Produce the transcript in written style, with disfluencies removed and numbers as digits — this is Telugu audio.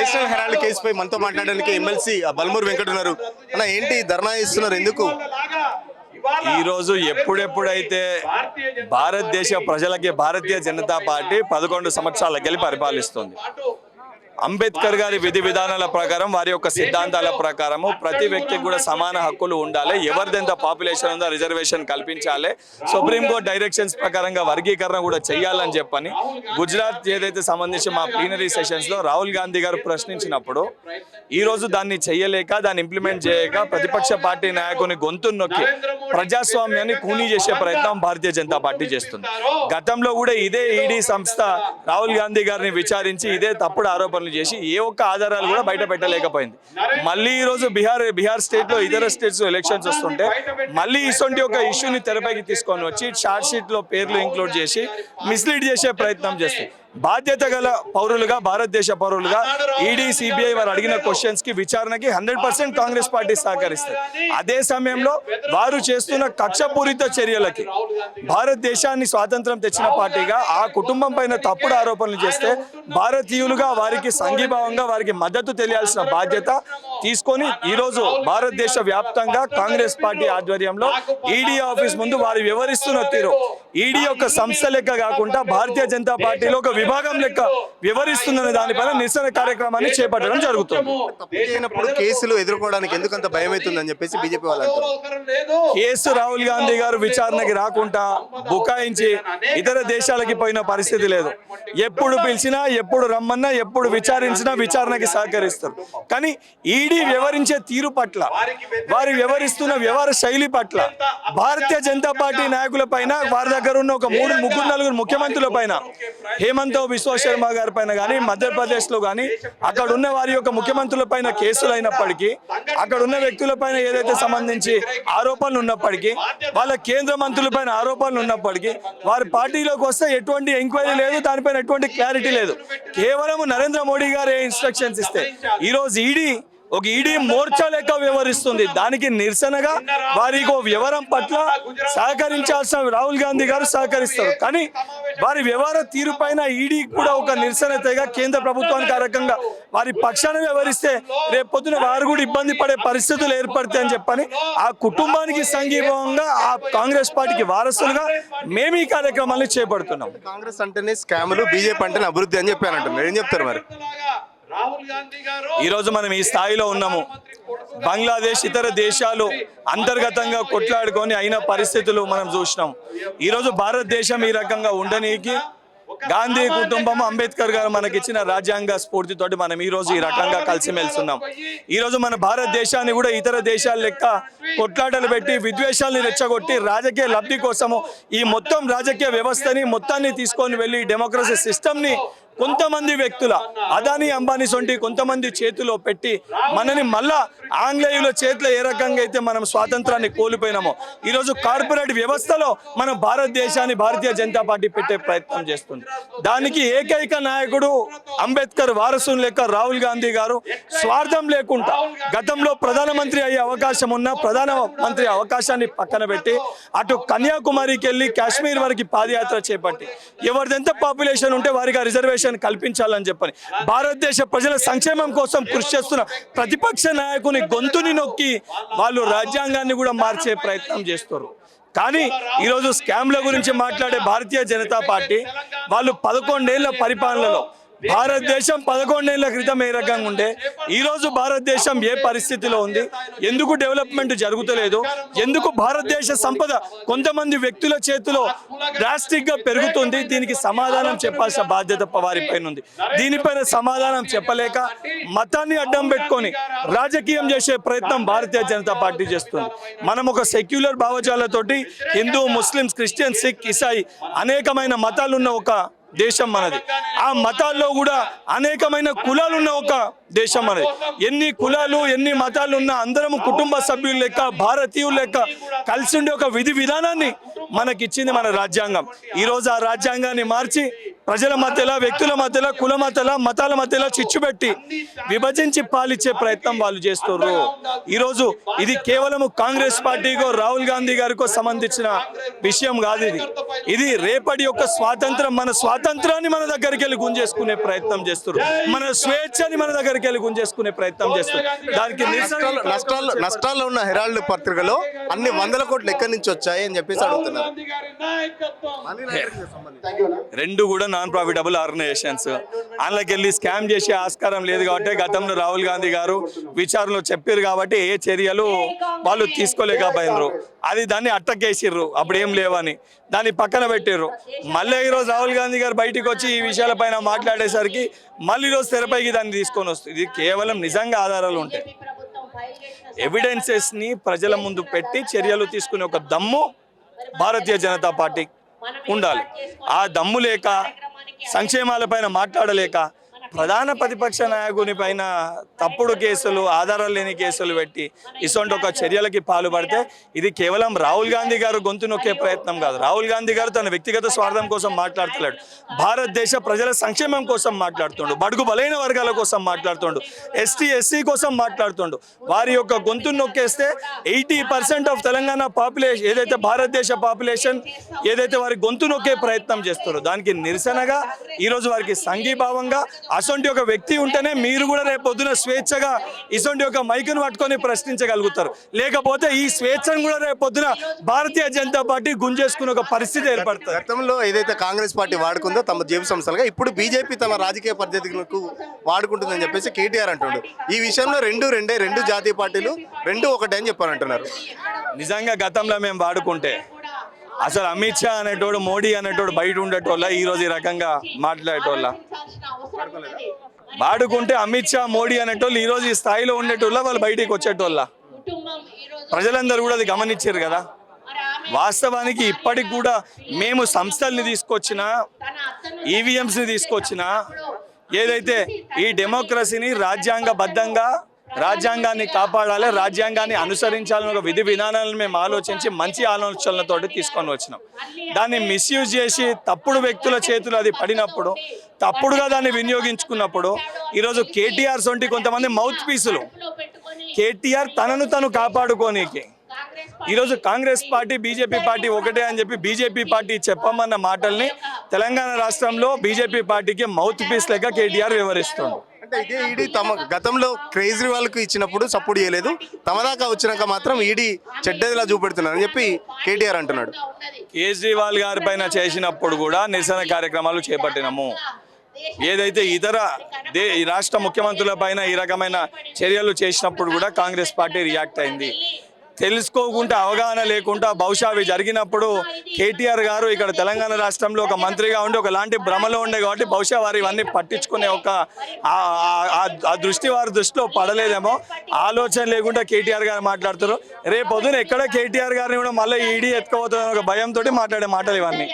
నేషనల్ హెరాల్డ్ కేసుపై మనతో మాట్లాడడానికి ఎమ్మెల్సీ బల్మూరు వెంకట్ ఉన్నారు. అన్న ఏంటి ధర్నా ఇస్తున్నారు, ఎందుకు? ఈ రోజు ఎప్పుడెప్పుడైతే భారతదేశ ప్రజలకి భారతీయ జనతా పార్టీ 11 సంవత్సరాల గెలి పరిపాలిస్తుంది. అంబేద్కర్ గారి విధి విధానాల ప్రకారం, వారి యొక్క సిద్ధాంతాల ప్రకారము ప్రతి వ్యక్తికి కూడా సమాన హక్కులు ఉండాలి. ఎవరిదెంత పాపులేషన్ ఉందో రిజర్వేషన్ కల్పించాలి. సుప్రీంకోర్టు డైరెక్షన్స్ ప్రకారంగా వర్గీకరణ కూడా చేయాలని చెప్పని గుజరాత్ ఏదైతే సంబంధించి మా ప్లీనరీ సెషన్స్ లో రాహుల్ గాంధీ గారు ప్రశ్నించినప్పుడు ఈ రోజు దాన్ని చేయలేక, దాన్ని ఇంప్లిమెంట్ చేయక ప్రతిపక్ష పార్టీ నాయకుని గొంతు నొక్కి ప్రజాస్వామ్యాన్ని కూనీ చేసే ప్రయత్నం భారతీయ జనతా పార్టీ చేస్తుంది. గతంలో కూడా ఇదే ఈడీ సంస్థ రాహుల్ గాంధీ గారిని విచారించి ఇదే తప్పుడు ఆరోపణలు చేసి ఏ ఒక్క ఆధారాలు కూడా బయట పెట్టలేకపోయింది. మళ్ళీ ఈ రోజు బీహార్ స్టేట్ లో ఇతర స్టేట్స్ లో ఎలక్షన్స్ వస్తుంటే మళ్ళీ ఇటువంటి ఒక ఇష్యూని తెరపైకి తీసుకొని వచ్చి చార్జ్ షీట్ లో పేర్లు ఇంక్లూడ్ చేసి మిస్లీడ్ చేసే ప్రయత్నం చేస్తుంది. బాధ్యత గల పౌరులుగా, భారతదేశ పౌరులుగా ఈడీ, సిబిఐ వారు అడిగిన క్వశ్చన్స్ కి విచారణకి 100% కాంగ్రెస్ పార్టీ సహకరిస్తుంది. అదే సమయంలో వారు చేస్తున్న కక్షపూరిత చర్యలకి భారతదేశాన్ని స్వాతంత్రం తెచ్చిన పార్టీగా ఆ కుటుంబం పైన తప్పుడు ఆరోపణలు చేస్తే భారతీయులుగా వారికి సంఘీభావంగా వారికి మద్దతు తెలియాల్సిన బాధ్యత తీసుకొని ఈరోజు భారతదేశ వ్యాప్తంగా కాంగ్రెస్ పార్టీ ఆధ్వర్యంలో ఈడీ ఆఫీస్ ముందు వారు వివరిస్తున్న తీరు ఈడీ యొక్క సంస్థ లెక్క కాకుండా భారతీయ జనతా పార్టీలో ఒక విభాగం లెక్క వివరిస్తున్న దానిపైన నిరసన కార్యక్రమాన్ని చేపట్టడం జరుగుతుంది. తప్పు చేయనప్పుడు కేసులు ఎదుర్కోవడానికి ఎందుకంత భయం అవుతుందని చెప్పేసి బీజేపీ వాళ్ళు అంటారు. కేసు రాహుల్ గాంధీ గారు విచారణకి రాకుండా బుకాయించి ఇతర దేశాలకి పోయిన పరిస్థితి లేదు. ఎప్పుడు పిలిచినా, ఎప్పుడు రమ్మన్నా, ఎప్పుడు విచారించినా విచారణకి సహకరిస్తారు. కానీ ఈడీ వ్యవహరించే తీరు పట్ల, వారి వ్యవహరిస్తున్న వ్యవహార శైలి పట్ల భారతీయ జనతా పార్టీ నాయకుల పైన, వారి దగ్గర ఉన్న ఒక 3-4 ముఖ్యమంత్రుల పైన, హేమంత్ బిశ్వ శర్మ గారి పైన కానీ, మధ్యప్రదేశ్ లో కానీ అక్కడ ఉన్న వారి యొక్క ముఖ్యమంత్రుల పైన కేసులు అయినప్పటికీ, అక్కడ ఉన్న వ్యక్తుల పైన ఏదైతే సంబంధించి ఆరోపణలు ఉన్నప్పటికీ, వాళ్ళ కేంద్ర మంత్రుల పైన ఆరోపణలు ఉన్నప్పటికీ వారి పార్టీలోకి వస్తే ఎటువంటి ఎంక్వైరీ లేదు, దానిపైన ఎటువంటి క్లారిటీ లేదు. కేవలం నరేంద్ర మోడీ గారు ఇన్స్ట్రక్షన్స్ ఇస్తే ఈరోజు ఈడీ మోర్చా లెక్క వ్యవహరిస్తుంది. దానికి నిరసనగా వారికి వ్యవహారం పట్ల సహకరించాల్సిన రాహుల్ గాంధీ గారు సహకరిస్తారు. కానీ వారి వ్యవహార తీరు పైన ఈడీ కూడా ఒక నిరసన తెగ కేంద్ర ప్రభుత్వానికి ఆ రకంగా వారి పక్షాన వ్యవహరిస్తే రేపు పొద్దున వారు కూడా ఇబ్బంది పడే పరిస్థితులు ఏర్పడతాయని చెప్పని ఆ కుటుంబానికి సంఘీభావంగా, ఆ కాంగ్రెస్ పార్టీకి వారసులుగా మేము ఈ కార్యక్రమాన్ని చేపడుతున్నాం. కాంగ్రెస్ అంటేనే స్కాములు, బీజేపీ అంటేనే అభివృద్ధి అని చెప్పానంటారు. ఏం చెప్తారు మరి? ఈ రోజు మనం ఈ స్థాయిలో ఉన్నాము. బంగ్లాదేశ్, ఇతర దేశాలు అంతర్గతంగా కొట్లాడుకొని అయిన పరిస్థితులు మనం చూసినాం. ఈరోజు భారతదేశం ఈ రకంగా ఉండనీకి గాంధీ కుటుంబం, అంబేద్కర్ గారు మనకిచ్చిన రాజ్యాంగ స్ఫూర్తితోటి మనం ఈ రోజు ఈ రకంగా కలిసిమెలుస్తున్నాం. ఈ రోజు మన భారతదేశాన్ని కూడా ఇతర దేశాల లెక్క కొట్లాటలు పెట్టి, విద్వేషాలని రెచ్చగొట్టి రాజకీయ లబ్ధి కోసము ఈ మొత్తం రాజకీయ వ్యవస్థని మొత్తాన్ని తీసుకొని వెళ్ళి డెమోక్రసీ సిస్టమ్ని కొంతమంది వ్యక్తుల, అదానీ అంబానీ సొంటి కొంతమంది చేతిలో పెట్టి మనని మళ్ళా ఆంగ్లేయుల చేతిలో ఏ రకంగా అయితే మనం స్వాతంత్రాన్ని కోల్పోయినామో ఈరోజు కార్పొరేట్ వ్యవస్థలో మన భారతదేశాన్ని భారతీయ జనతా పార్టీ పెట్టే ప్రయత్నం చేస్తుంది. దానికి ఏకైక నాయకుడు అంబేద్కర్ వారసుని లెక్క రాహుల్ గాంధీ గారు స్వార్థం లేకుండా గతంలో ప్రధానమంత్రి అయ్యే అవకాశం ఉన్న ప్రధానమంత్రి అవకాశాన్ని పక్కన పెట్టి అటు కన్యాకుమారికి వెళ్ళి కాశ్మీర్ వరకు పాదయాత్ర చేపట్టి ఎవరిదెంత పాపులేషన్ ఉంటే వారికి ఆ రిజర్వేషన్ కల్పించాలని చెప్పని భారతదేశ ప్రజల సంక్షేమం కోసం కృషి చేస్తున్న ప్రతిపక్ష నాయకుని గొంతుని నొక్కి వాళ్ళు రాజ్యాంగాన్ని కూడా మార్చే ప్రయత్నం చేస్తారు. కానీ ఈరోజు స్కామ్ల గురించి మాట్లాడే భారతీయ జనతా పార్టీ వాళ్ళు 11 ఏళ్ల పరిపాలనలో భారతదేశం 11 ఏళ్ల క్రితం ఏ రకంగా ఉండే, ఈరోజు భారతదేశం ఏ పరిస్థితిలో ఉంది, ఎందుకు డెవలప్మెంట్ జరుగుతలేదు, ఎందుకు భారతదేశ సంపద కొంతమంది వ్యక్తుల చేతిలో డ్రాస్టిక్ గా పెరుగుతుంది, దీనికి సమాధానం చెప్పాల్సిన బాధ్యత వారిపైన ఉంది. దీనిపైన సమాధానం చెప్పలేక మతాన్ని అడ్డం పెట్టుకొని రాజకీయం చేసే ప్రయత్నం భారతీయ జనతా పార్టీ చేస్తుంది. మనం ఒక సెక్యులర్ భావజాలతోటి హిందూ, ముస్లిమ్స్, క్రిస్టియన్, సిక్, ఇసాయి అనేకమైన మతాలు ఉన్న ఒక దేశం మనది. ఆ మతాల్లో కూడా అనేకమైన కులాలు ఉన్న ఒక దేశం అనేది. ఎన్ని కులాలు ఎన్ని మతాలు ఉన్నా అందరం కుటుంబ సభ్యులు లెక్క భారతీయులు లెక్క కలిసి ఉండే ఒక విధి విధానాన్ని మనకిచ్చింది మన రాజ్యాంగం. ఈరోజు ఆ రాజ్యాంగాన్ని మార్చి ప్రజల మధ్యలో వ్యక్తుల మధ్యలో కుల మతాల మధ్యలో చిచ్చు పెట్టి విభజించి పాలిచ్చే ప్రయత్నం వాళ్ళు చేస్తున్నారు. ఈరోజు ఇది కేవలం కాంగ్రెస్ పార్టీకో రాహుల్ గాంధీ గారికో సంబంధించిన విషయం కాదు. ఇది రేపటి యొక్క స్వాతంత్రం, మన స్వాతంత్రాన్ని మన దగ్గరికి వెళ్ళి గుంజేసుకునే ప్రయత్నం చేస్తారు, మన స్వేచ్ఛని మన దగ్గరికి వెళ్ళి గుంజేసుకునే ప్రయత్నం చేస్తారు. దానికి నష్టాల్లో ఉన్న హెరాల్డ్ పత్రికలో అన్ని 100 కోట్లు ఎక్కడి నుంచి వచ్చాయి అని చెప్పేసి అడుగుతున్నారు. రెండు కూడా నాన్ ప్రాఫిటబుల్ ఆర్గనైజేషన్స్. అందులోకి వెళ్ళి స్కామ్ చేసే ఆస్కారం లేదు కాబట్టి గతంలో రాహుల్ గాంధీ గారు విచారణలో చెప్పారు కాబట్టి ఏ చర్యలు వాళ్ళు తీసుకోలేకపోయినారు. అది దాన్ని అట్టకేసిర్రు, అప్పుడు ఏం లేవని దాన్ని పక్కన పెట్టారు. మళ్ళీ ఈరోజు రాహుల్ గాంధీ గారు బయటికి వచ్చి ఈ విషయాలపైన మాట్లాడేసరికి మళ్ళీ ఈరోజు తెరపైకి దాన్ని తీసుకొని వస్తుంది. ఇది కేవలం నిజంగా ఆధారాలు ఉంటాయి, ఎవిడెన్సెస్ని ప్రజల ముందు పెట్టి చర్యలు తీసుకునే ఒక దమ్ము భారతీయ జనతా పార్టీ ఉండాలి. ఆ దమ్ము లేక సంక్షేమాలపైన మాట్లాడలేక ప్రధాన ప్రతిపక్ష నాయకుని పైన తప్పుడు కేసులు ఆధారాలు లేని కేసులు పెట్టి ఇటువంటి ఒక చర్యలకి పాల్పడితే ఇది కేవలం రాహుల్ గాంధీ గారు గొంతు నొక్కే ప్రయత్నం కాదు. రాహుల్ గాంధీ గారు తన వ్యక్తిగత స్వార్థం కోసం మాట్లాడతలేడు, భారతదేశ ప్రజల సంక్షేమం కోసం మాట్లాడుతుండు, బడుగు బలైన వర్గాల కోసం మాట్లాడుతుండు, ఎస్టీ ఎస్సీ కోసం మాట్లాడుతుండు. వారి యొక్క గొంతు నొక్కేస్తే 80% ఆఫ్ తెలంగాణ పాపులేషన్ ఏదైతే భారతదేశ పాపులేషన్ ఏదైతే వారి గొంతు నొక్కే ప్రయత్నం చేస్తారో దానికి నిరసనగా ఈరోజు వారికి సంఘీభావంగా అసొంటి ఒక వ్యక్తి ఉంటేనే మీరు కూడా రేపు పొద్దున స్వేచ్ఛగా ఇసొంటి ఒక మైకును పట్టుకొని ప్రశ్నించగలుగుతారు. లేకపోతే ఈ స్వేచ్ఛను కూడా రేపు పొద్దున భారతీయ జనతా పార్టీ గుంజేసుకునే ఒక పరిస్థితి ఏర్పడుతుంది. గతంలో ఏదైతే కాంగ్రెస్ పార్టీ వాడుకుందో తమ జేబు సంస్థలుగా ఇప్పుడు బీజేపీ తమ రాజకీయ పద్ధతులకు వాడుకుంటుందని చెప్పేసి కేటీఆర్ అంటుండు. ఈ విషయంలో రెండు జాతీయ పార్టీలు రెండు ఒకటే అని చెప్పారంటున్నారు. నిజంగా గతంలో మేము వాడుకుంటే అసలు అమిత్ షా అనేటోడు మోడీ అనేటోడు బయట ఉండేటోళ్ళ ఈరోజు ఈ రకంగా మాట్లాడేటోళ్ళ వాడుకుంటే అమిత్ షా మోడీ అనేటోళ్ళు ఈరోజు ఈ స్థాయిలో ఉండేటోళ్ళ వాళ్ళు బయటికి వచ్చేటోళ్ళ ప్రజలందరూ కూడా అది గమనించారు కదా. వాస్తవానికి ఇప్పటికి కూడా మేము సంస్థల్ని తీసుకొచ్చినా ఈవీఎంస్ని తీసుకొచ్చినా ఏదైతే ఈ డెమోక్రసీని రాజ్యాంగబద్ధంగా రాజ్యాంగాన్ని కాపాడాలి, రాజ్యాంగాన్ని అనుసరించాలని ఒక విధి విధానాలను మేము ఆలోచించి మంచి ఆలోచనలతో తీసుకొని వచ్చినాం. దాన్ని మిస్యూజ్ చేసి తప్పుడు వ్యక్తుల చేతులు అది పడినప్పుడు తప్పుడుగా దాన్ని వినియోగించుకున్నప్పుడు ఈరోజు కేటీఆర్ సొంటి కొంతమంది మౌత్ పీసులు కేటీఆర్ తనను తను కాపాడుకోనీకి ఈరోజు కాంగ్రెస్ పార్టీ బీజేపీ పార్టీ ఒకటే అని చెప్పి బీజేపీ పార్టీ చెప్పమన్న మాటల్ని తెలంగాణ రాష్ట్రంలో బీజేపీ పార్టీకి మౌత్ పీస్ లెక్క కేటీఆర్ వివరిస్తుంది. అంటే ఇదే ఈడీ తమ గతంలో కేజ్రీవాల్కు ఇచ్చినప్పుడు సపోర్ట్ చేయలేదు, తమ దాకా వచ్చినాక మాత్రం ఈడీ చెడ్డదిలా చూపెడుతున్నారని చెప్పి కేటీఆర్ అంటున్నాడు. కేజ్రీవాల్ గారి పైన చేసినప్పుడు కూడా నిరసన కార్యక్రమాలు చేపట్టినాము. ఏదైతే ఇతర రాష్ట్ర ముఖ్యమంత్రుల పైన ఈ రకమైన చర్యలు చేసినప్పుడు కూడా కాంగ్రెస్ పార్టీ రియాక్ట్ అయింది. తెలుసుకోకుండా అవగాహన లేకుండా బహుశా అవి జరిగినప్పుడు కేటీఆర్ గారు ఇక్కడ తెలంగాణ రాష్ట్రంలో ఒక మంత్రిగా ఉండి ఒకలాంటి భ్రమలో ఉండే కాబట్టి బహుశా వారు ఇవన్నీ పట్టించుకునే ఒక ఆ దృష్టి వారి దృష్టిలో పడలేదేమో, ఆలోచన లేకుండా కేటీఆర్ గారు మాట్లాడుతారు. రేపు పొద్దున ఎక్కడ కేటీఆర్ గారిని కూడా మళ్ళీ ఈడీ ఎత్తుకోబోతుందని ఒక భయంతో మాట్లాడే మాటలు ఇవన్నీ.